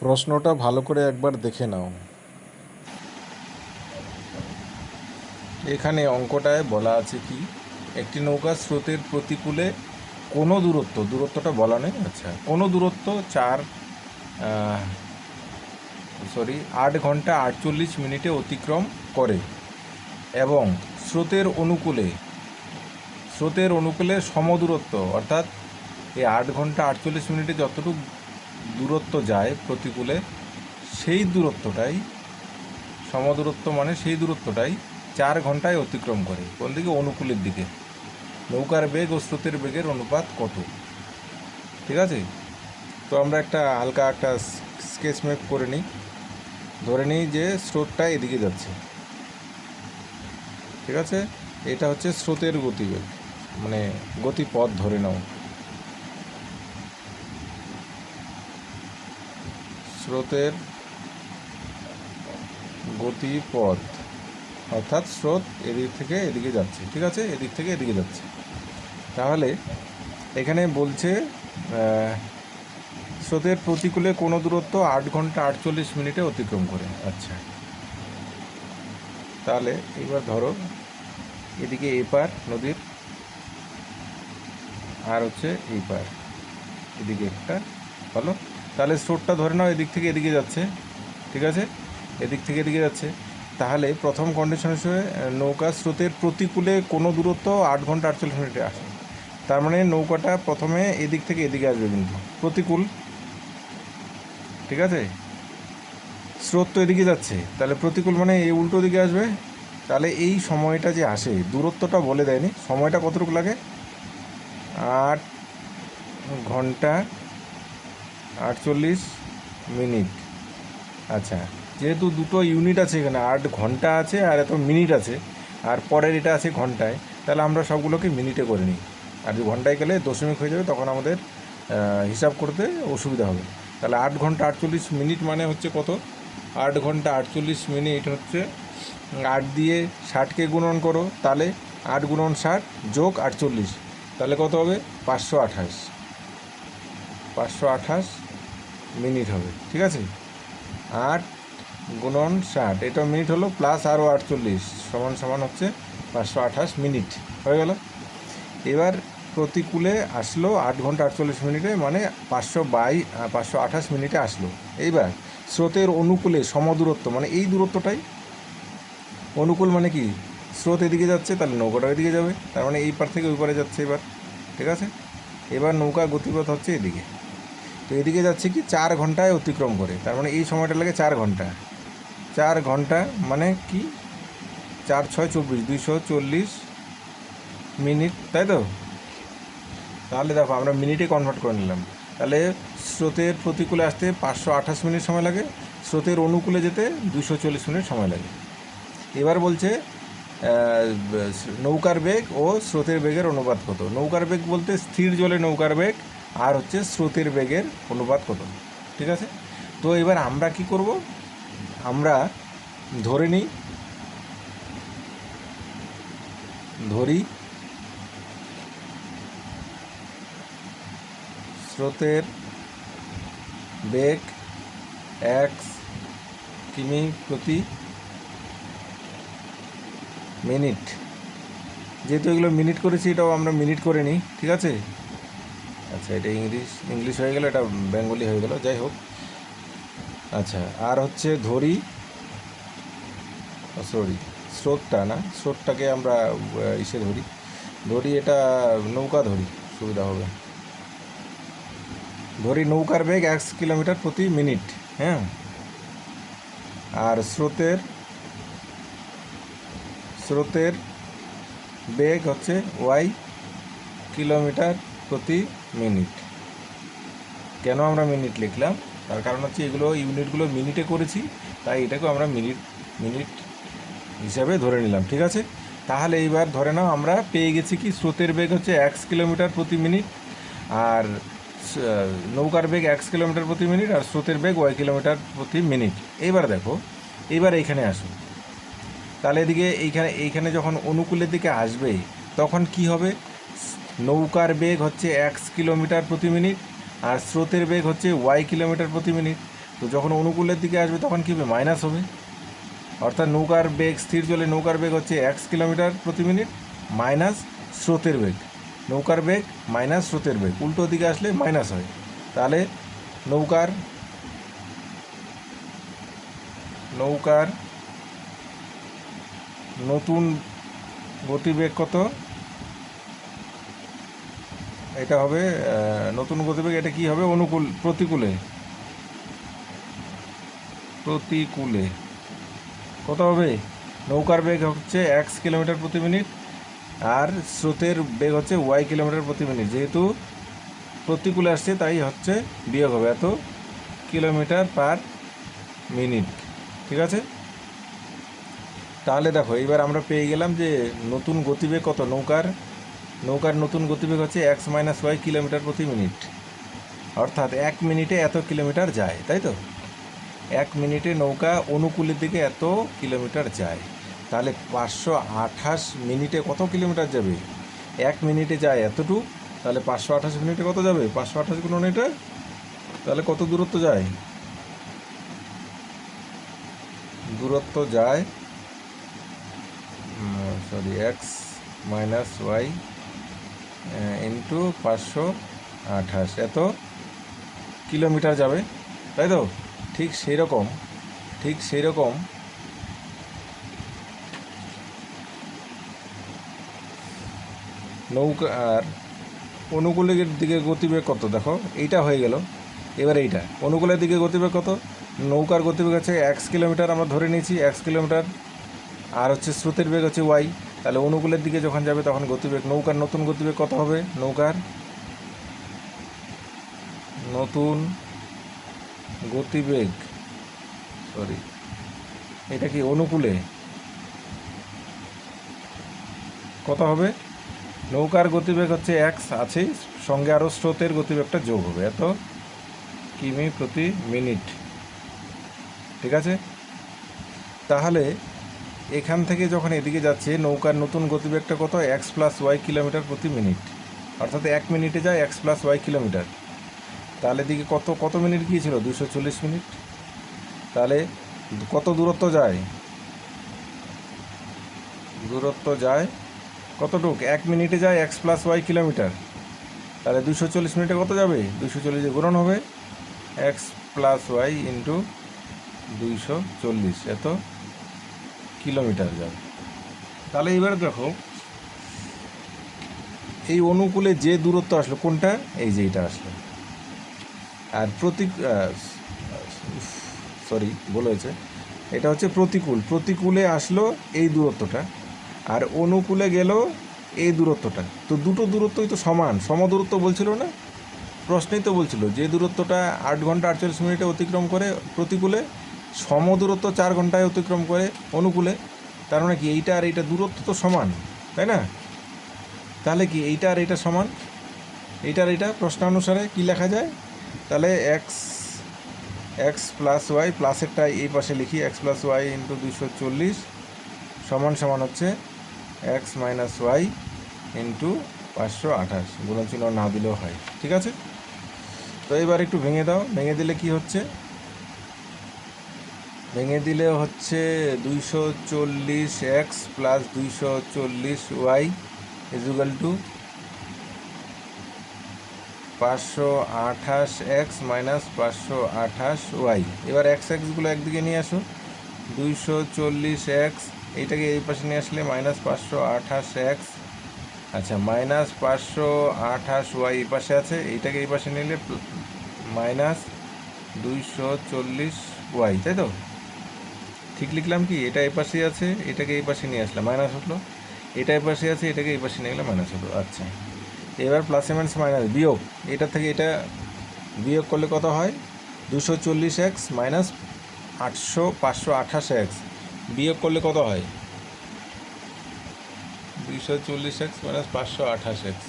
প্রশ্নটা ভালো করে একবার দেখে নাও। এখানে অঙ্কটায় বলা আছে কি, একটি নৌকা স্রোতের প্রতিকূলে কোনো দূরত্বটা বলা নেই, আচ্ছা, কোনো দূরত্ব 8 ঘন্টা 48 মিনিটে অতিক্রম করে এবং স্রোতের অনুকূলে সমদূরত্ব, অর্থাৎ এই 8 ঘন্টা 48 মিনিটে যতটুকু দূরত্ব যায় প্রতিকূলে, সেই দূরত্বটাই সমদূরত্ব, মানে সেই দূরত্বটাই 4 ঘন্টায় অতিক্রম করে। কোন দিকে? অনুকূলের দিকে। নৌকার বেগ ও স্রোতের বেগের অনুপাত কত? ঠিক আছে, তো আমরা হালকা একটা স্কেচ ম্যাপ করে নিই। ধরে নিই যে স্রোতটা এদিকে যাচ্ছে, ঠিক আছে, এটা হচ্ছে স্রোতের গতিবেগ, মানে গতিপথ ধরে নাও। স্রোতের গতিপথ, অর্থাৎ স্রোত এদিক থেকে এদিকে যাচ্ছে, ঠিক আছে, এদিক থেকে এদিকে যাচ্ছে। তাহলে এখানে বলছে স্রোতের প্রতিকূলে কোনো দূরত্ব 8 ঘন্টা 48 মিনিটে অতিক্রম করে। আচ্ছা, তাহলে এবার ধরো এদিকে এপার নদীর, আর হচ্ছে এই পার, এদিকে একটা, ভালো। তাহলে স্রোতটা ধরে নাও এদিক থেকে এদিকে যাচ্ছে, ঠিক আছে, এদিক থেকে এদিকে যাচ্ছে। তাহলে প্রথম কন্ডিশন হিসেবে নৌকা স্রোতের প্রতিকূলে কোনো দূরত্ব 8 ঘন্টা 48 মিনিটে আসে। তার মানে নৌকাটা প্রথমে এদিক থেকে এদিকে আসবে, কিন্তু প্রতিকূল, ঠিক আছে। স্রোত তো এদিকে যাচ্ছে, তাহলে প্রতিকূল মানে এই উল্টো দিকে আসবে। তাহলে এই সময়টা যে আসে, দূরত্বটা বলে দেয়নি, সময়টা কতটুকু লাগে? 8 ঘন্টা 48 মিনিট। আচ্ছা, যেহেতু দুটো ইউনিট আছে এখানে, 8 ঘন্টা আছে আর এত মিনিট আছে, আর পরের এটা আছে ঘন্টায়, তাহলে আমরা সবগুলোকে মিনিটে করে নিই। আর যে ঘন্টায় গেলে দশমিক হয়ে যাবে, তখন আমাদের হিসাব করতে অসুবিধা হবে। তাহলে 8 ঘন্টা 48 মিনিট মানে হচ্ছে কত? 8 ঘন্টা 48 মিনিট হচ্ছে 8 দিয়ে 60কে গুণন করো, তাহলে 8 গুণন 60 যোগ 48, তাহলে কত হবে? 528 মিনিট হবে, ঠিক আছে। 8 গুণন 60, এটা মিনিট হলো, প্লাস আরও 48 সমান সমান হচ্ছে 528 মিনিট হয়ে গেল। এবার প্রতিকূলে আসলো 8 ঘন্টা 48 মিনিটে, মানে 528 মিনিটে আসলো। এইবার স্রোতের অনুকূলে সমদূরত্ব, মানে এই দূরত্বটাই অনুকূল, মানে কি? স্রোত এদিকে যাচ্ছে, তাহলে নৌকাটা এদিকে যাবে, তার মানে এই পার থেকে ওই পারে যাচ্ছে এবার, ঠিক আছে। এবার নৌকার গতিপথ হচ্ছে এদিকে, তো এদিকে যাচ্ছে কি 4 ঘন্টায় অতিক্রম করে, তার মানে এই সময়টা লাগে 4 ঘন্টা। 4 ঘন্টা মানে কি? 4 6 24, 240 মিনিট, তাই তো? তাহলে দেখো আমরা মিনিটে কনভার্ট করে নিলাম। তাহলে স্রোতের প্রতিকূলে আসতে 528 মিনিট সময় লাগে, স্রোতের অনুকূলে যেতে 240 মিনিট সময় লাগে। এবার বলছে নৌকার বেগ ও স্রোতের বেগের অনুপাত কত? নৌকার বেগ বলতে স্থির জলে নৌকার বেগ, আর হচ্ছে স্রোতের বেগের অনুপাত কত, ঠিক আছে। তো এবার আমরা কি করব? আমরা ধরি স্রোতের বেগ 1 কিমি প্রতি মিনিট। যেহেতু এগুলো মিনিট করেছি, এটাও আমরা মিনিট করে নিই, ঠিক আছে। আচ্ছা, এটা ইংলিশ হয়ে গেল, এটা বেঙ্গলি হয়ে গেল, যাই হোক। আচ্ছা, আর হচ্ছে স্রোতটা না, স্রোতটাকে আমরা ইসে ধরি এটা নৌকা ধরি, সুবিধা হবে। ধরি নৌকার বেগ 1 কিলোমিটার প্রতি মিনিট, হ্যাঁ, আর স্রোতের বেগ হচ্ছে y কিলোমিটার প্রতি মিনিট। কেন আমরা মিনিট লিখলাম? তার কারণ হচ্ছে এগুলো ইউনিটগুলো মিনিটে করেছি, তাই এটাকেও আমরা মিনিট হিসাবে ধরে নিলাম, ঠিক আছে। তাহলে এইবার ধরে নাও আমরা পেয়ে গেছি কি, স্রোতের বেগ হচ্ছে 1 কিলোমিটার প্রতি মিনিট, আর নৌকার বেগ 1 কিলোমিটার প্রতি মিনিট, আর স্রোতের বেগ y কিলোমিটার প্রতি মিনিট। এইবার দেখো, এইবার এইখানে আসো, তাহলে এইখানে যখন অনুকূলের দিকে আসবে, তখন কি হবে? নৌকার বেগ হচ্ছে 1 কিলোমিটার প্রতি মিনিট, আর স্রোতের বেগ হচ্ছে y কিলোমিটার প্রতি মিনিট। তো যখন অনুকূলের দিকে আসবে তখন কী হবে, মাইনাস হবে। অর্থাৎ নৌকার বেগ, স্থির জলে নৌকার বেগ হচ্ছে 1 কিলোমিটার প্রতি মিনিট মাইনাস স্রোতের বেগ। নৌকার বেগ মাইনাস স্রোতের বেগ, উল্টো দিকে আসলে মাইনাস হয়। তাহলে নৌকার নতুন গতিবেগ কত, এটা হবে নতুন গতিবেগ, এটা কি হবে, প্রতিকূলে কত হবে, নৌকার বেগ হচ্ছে 1 কিলোমিটার প্রতি মিনিট আর স্রোতের বেগ হচ্ছে y কিলোমিটার প্রতি মিনিট। যেহেতু প্রতিকূলে আসছে তাই হচ্ছে বিয়োগ হবে এত কিলোমিটার পার মিনিট। ঠিক আছে, তাহলে দেখো এবার আমরা পেয়ে গেলাম যে নতুন গতিবেগ কত, নৌকার নতুন গতিবেগ হচ্ছে x - y কিলোমিটার প্রতি মিনিট। অর্থাৎ 1 মিনিটে এত কিলোমিটার যায়, তাই তো, 1 মিনিটে নৌকা অনুকূলের দিকে এত কিলোমিটার যায়। তাহলে 528 মিনিটে কত কিলোমিটার যাবে, 1 মিনিটে যায় এতটুকু, তাহলে 528 মিনিটে কত যাবে, 528 গুণন এটা, তাহলে কত দূরত্ব যায়, x - y ইন্টু 528 এত কিলোমিটার যাবে, তাই তো। ঠিক সেই রকম নৌকার অনুকূলের দিকে গতিবেগ কত, দেখো এইটা হয়ে গেল। এবার এইটা অনুকূলের দিকে গতিবেগ কত, নৌকার গতিবেগ হচ্ছে 1 কিলোমিটার, আমরা ধরে নিয়েছি 1 কিলোমিটার, আর হচ্ছে স্রোতের বেগ হচ্ছে y। তাহলে অনুকূলের দিকে যখন যাবে তখন গতিবেগ, নৌকার নতুন গতিবেগ কত হবে, নৌকার নতুন গতিবেগ এটা কি অনুকূলে কত হবে, নৌকার গতিবেগ হচ্ছে x আছে, সঙ্গে আরও স্রোতের গতিবেগটা যোগ হবে এত কিমি প্রতি মিনিট। ঠিক আছে, তাহলে এখান থেকে যখন এদিকে যাচ্ছে নৌকার নতুন গতিবেগটা কত, x + y কিলোমিটার প্রতি মিনিট। অর্থাৎ 1 মিনিটে যায় x + y কিলোমিটার। তাহলে দিকে কত মিনিট গিয়েছিল, 240 মিনিট। তাহলে কত দূরত্ব যায়, কতটুক, 1 মিনিটে যায় x + y কিলোমিটার। তাহলে 240 মিনিটে কত যাবে, 240 গুণন হবে x + y ইন্টু 240 এত কিলোমিটার যাবে। তাহলে এবার দেখো এই অনুকূলে যে দূরত্ব আসলো কোনটা, এই যে এটা আসলো, আর এটা হচ্ছে প্রতিকূলে আসলো এই দূরত্বটা, আর অনুকূলে গেল এই দূরত্বটা। তো দুটো দূরত্বই তো সমদূরত্ব বলছিল না, প্রশ্নেই তো বলছিল যে দূরত্বটা 8 ঘন্টা 48 মিনিটে অতিক্রম করে প্রতিকূলে, সমদূরত্ব 4 ঘন্টায় অতিক্রম করে অনুকূলে। তার মানে কি এইটা আর এইটা দূরত্ব তো সমান, তাই না। তাহলে কি এইটা আর এইটা সমান, এইটা আর এইটা প্রশ্নানুসারে কি লেখা যায়, তাহলে x + y প্লাসেরটা এই পাশে লিখি, x + y ইন্টু 240 সমান হচ্ছে x - y ইন্টু 528, গুণন চিহ্ন না দিলেও হয়। ঠিক আছে, তো এবার একটু ভেঙে দাও, ভেঙে দিলে কি হচ্ছে, ভেঙে দিলে হচ্ছে 240x + 240y = 528x - 528y। এবার x গুলো একদিকে নিয়ে আসো, 240x এইটাকে এই পাশে নিয়ে আসলে -528x, আচ্ছা -528y এই পাশে আছে, এইটাকে এই পাশে নিলে -240y, তাই তো। ঠিক লিখলাম কি, এটা এই পাশেই আছে, এটাকে এই পাশে নিয়ে আসলাম মাইনাস হলো, এটা এই পাশে আছে, এটাকে এই পাশে নিয়ে গেলে মাইনাস হলো। আচ্ছা, এবার প্লাসে মাইনাস বিয়োগ, এটা থেকে এটা বিয়োগ করলে কত হয়, 240x - 528x বিয়োগ করলে কত হয়, 240x - 528x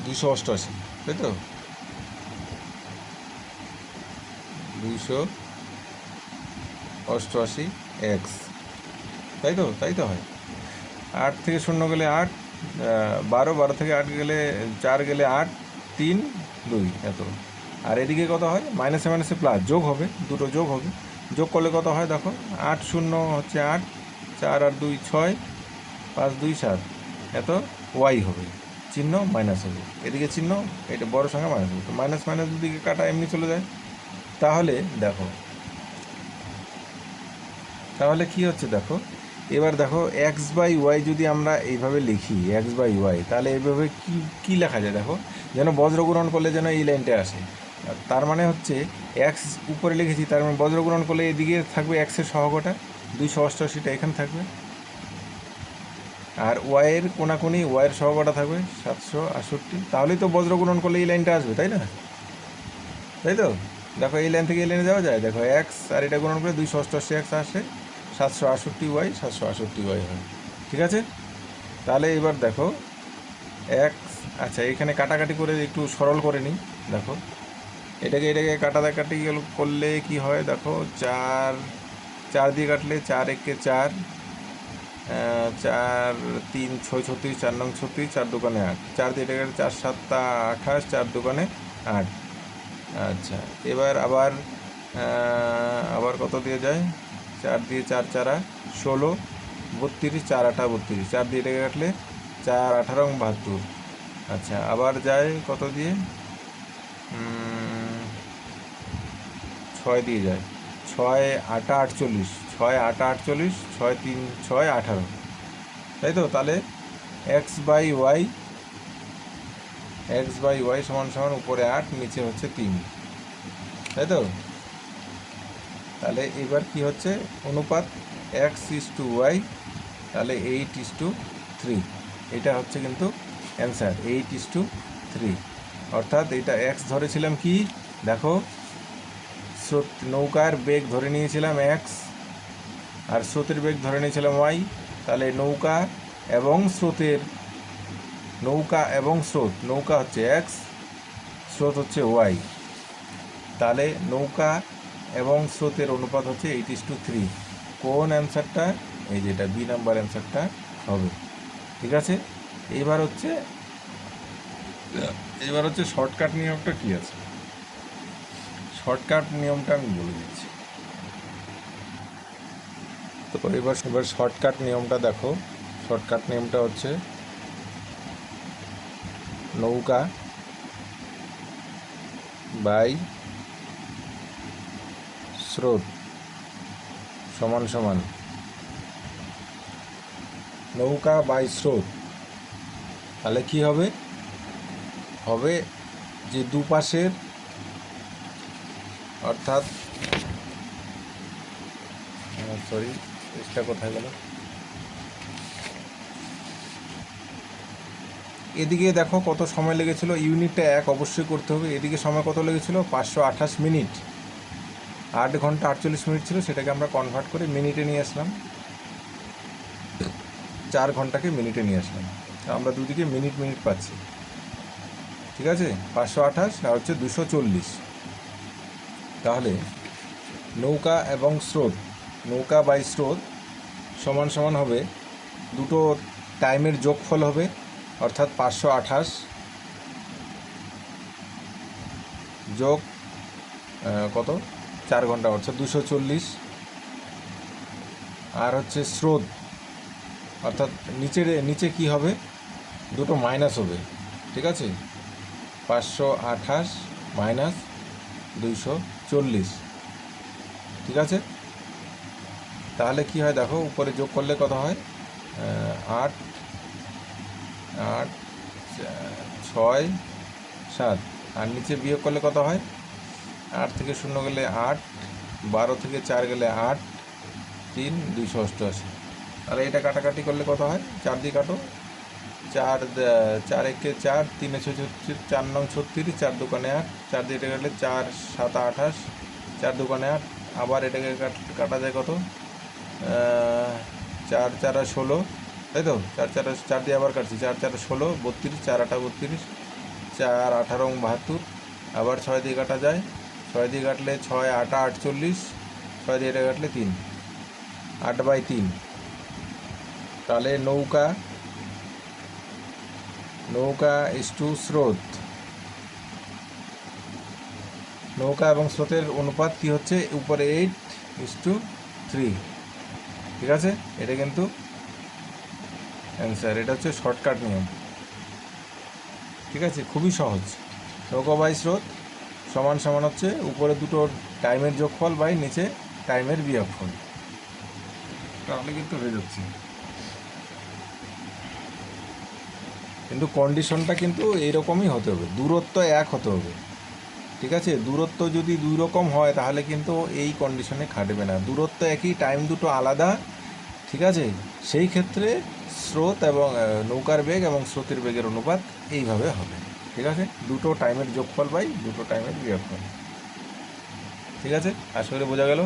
288, তাই তো, 288x, তাই তো হয়। 8 থেকে 0 গেলে 8, 12 থেকে 8 গেলে 4 গেলে 8, 3 2 এত। আর এদিকে কত হয়, মাইনাসে মাইনাসে প্লাস, যোগ হবে, দুটো যোগ হবে। যোগ করলে কত হয় দেখো, 8 শূন্য হচ্ছে 8, 4 আর 2 6, 5 2 7, এত ওয়াই হবে, চিহ্ন মাইনাস হবে, এদিকে চিহ্ন এটা বড় সংখ্যা মাইনাস হবে, তো মাইনাস মাইনাস দুদিকে কাটা এমনি চলে যায়। তাহলে দেখো, তাহলে কি হচ্ছে দেখো, এবার দেখো এক্স বাই ওয়াই যদি আমরা এইভাবে লিখি, এক্স বাই ওয়াই, তাহলে এইভাবে কি লেখা যায় দেখো, যেন বজ্রগুণন করলে যেন এই লাইনটা আসে। তার মানে হচ্ছে এক্স উপরে লিখেছি, তার মানে বজ্রগুণন করলে এদিকে থাকবে এক্সের সহগটা 288টা এখানে থাকবে, আর ওয়াইয়ের কোনাকুনি ওয়াইয়ের সহগটা থাকবে 768, তাহলেই তো বজ্রগুণন করলে এই লাইনটা আসবে, তাই না? তাই তো, দেখো এই লাইন থেকে এই লাইনে যাওয়া যায়, দেখো এক্স আর এটা গুণন করে 288 এক্স আসে, 768 ওয়াই 768 ওয়াই হয়। ঠিক আছে, তাহলে এবার দেখো এক্স, আচ্ছা এখানে কাটাকাটি করে একটু সরল করে নিই। দেখো এটাকে কাটাকাটি করলে কি হয় দেখো, 4 দিয়ে কাটলে 4 একে 4, 4 3 6 36, 4 নং 36, 4 দোকানে 8, 4 দিয়ে এটা 4 7 28, 4 দোকানে 8। আচ্ছা এবার আবার কত দিয়ে যায়, 4 দিয়ে 4 4 16, 32, 4 8 32, 4 দিয়ে এটাকে কাটলে 4 18 72। আচ্ছা আবার যায় কত দিয়ে, 6 দিয়ে যায়, 6 8 48, 6 8 48, 6 3 6 18, তাই তো। তাহলে এক্স বাই ওয়াই সমান সমান উপরে 8 নিচে হচ্ছে 3, তাই তো। তাহলে এবার কি হচ্ছে অনুপাত x:y, তাহলে 8:3, এটা হচ্ছে কিন্তু অ্যান্সার 8:3, অর্থাৎ এটা x ধরেছিলাম কি দেখো, নৌকার বেগ ধরে নিয়েছিলাম x আর স্রোতের বেগ ধরে নিয়েছিলাম y, তাহলে নৌকা এবং স্রোত, নৌকা হচ্ছে x, স্রোত হচ্ছে y, তাহলে নৌকা এবং স্রোতের অনুপাত হচ্ছে 8:3। কোন অ্যান্সারটা, এই যেটা বি নাম্বার অ্যান্সারটা হবে। ঠিক আছে, এইবার হচ্ছে শর্টকাট নিয়মটা কি আছে, শর্টকাট নিয়মটা আমি বলে দিচ্ছি। তো এবার শর্টকাট নিয়মটা দেখো, শর্টকাট নিয়মটা হচ্ছে নৌকা বাই স্রোত সমান সমান নৌকা বাই স্রোত, তাহলে কি হবে, যে দুপাশের, অর্থাৎ সরি চেষ্টা কোথায় গেল, এদিকে দেখো কত সময় লেগেছিল, ইউনিটটা 1 অবশ্যই করতে হবে, এদিকে সময় কত লেগেছিল 528 মিনিট, 8 ঘন্টা 48 মিনিট ছিল, সেটাকে আমরা কনভার্ট করে মিনিটে নিয়ে আসলাম, 4 ঘন্টাকে মিনিটে নিয়ে আসলাম, আমরা দুদিকে মিনিট পাচ্ছি। ঠিক আছে, 528 আর হচ্ছে 240, তাহলে নৌকা এবং স্রোত, নৌকা বাই স্রোত সমান সমান হবে, দুটো টাইমের যোগফল হবে, অর্থাৎ 528 যোগ কত 4 ঘন্টা অর্থাৎ 240, আর হচ্ছে স্রোত, অর্থাৎ নিচে কি হবে, দুটো মাইনাস হবে। ঠিক আছে, 528 মাইনাস 240, ঠিক আছে। তাহলে কি হয় দেখো, উপরে যোগ করলে কত হয়, 8 8 6 7, আর নিচে বিয়োগ করলে কত হয়, 8 থেকে 0 গেলে 8, 12 থেকে 4 গেলে 8, 3 288। তাহলে এটা কাটাকাটি করলে কত হয়, 4 দিয়ে কাটো, 4 একে 4, 3 36, 4 নং 36, 4 দোকানে 8, 4 দিয়ে এটা কাটলে 4 7 28, 4 দোকানে 8, আবার এটাকে কাটা যায় কত, 4 4 16, তাই তো, 4 দিয়ে আবার কাটছি, 4 4 16, 32, 4 8 32, 4 18 72, আবার 6 দিয়ে কাটা যায়, 6 দিয়ে কাটলে 6 8 48, 6 দিয়ে এটা কাটলে 3, 8/3। তাহলে নৌকা ইস টু স্রোত, নৌকা এবং স্রোতের অনুপাত কি হচ্ছে, উপরে 8:3, ঠিক আছে। এটা কিন্তু অ্যান্সার, এটা হচ্ছে শর্টকাট নিয়ম, ঠিক আছে, খুবই সহজ। নৌকা বাই স্রোত সমান সমান হচ্ছে উপরে দুটো টাইমের যোগফল বাই নিচে টাইমের বিয়োগফল, তাহলে কিন্তু হয়ে যাচ্ছে। কিন্তু কন্ডিশনটা কিন্তু এইরকমই হতে হবে, দূরত্ব এক হতে হবে, ঠিক আছে। দূরত্ব যদি দুই রকম হয় তাহলে কিন্তু এই কন্ডিশনে খাটবে না। দূরত্ব একই, টাইম দুটো আলাদা, ঠিক আছে। সেই ক্ষেত্রে স্রোত এবং নৌকার বেগ এবং স্রোতের বেগের অনুপাত এইভাবে হবে, ঠিক আছে। দুটো টাইমের যোগফল বাই দুটো টাইমের বিয়োগফল, ঠিক আছে। আশা করি বোঝা গেল।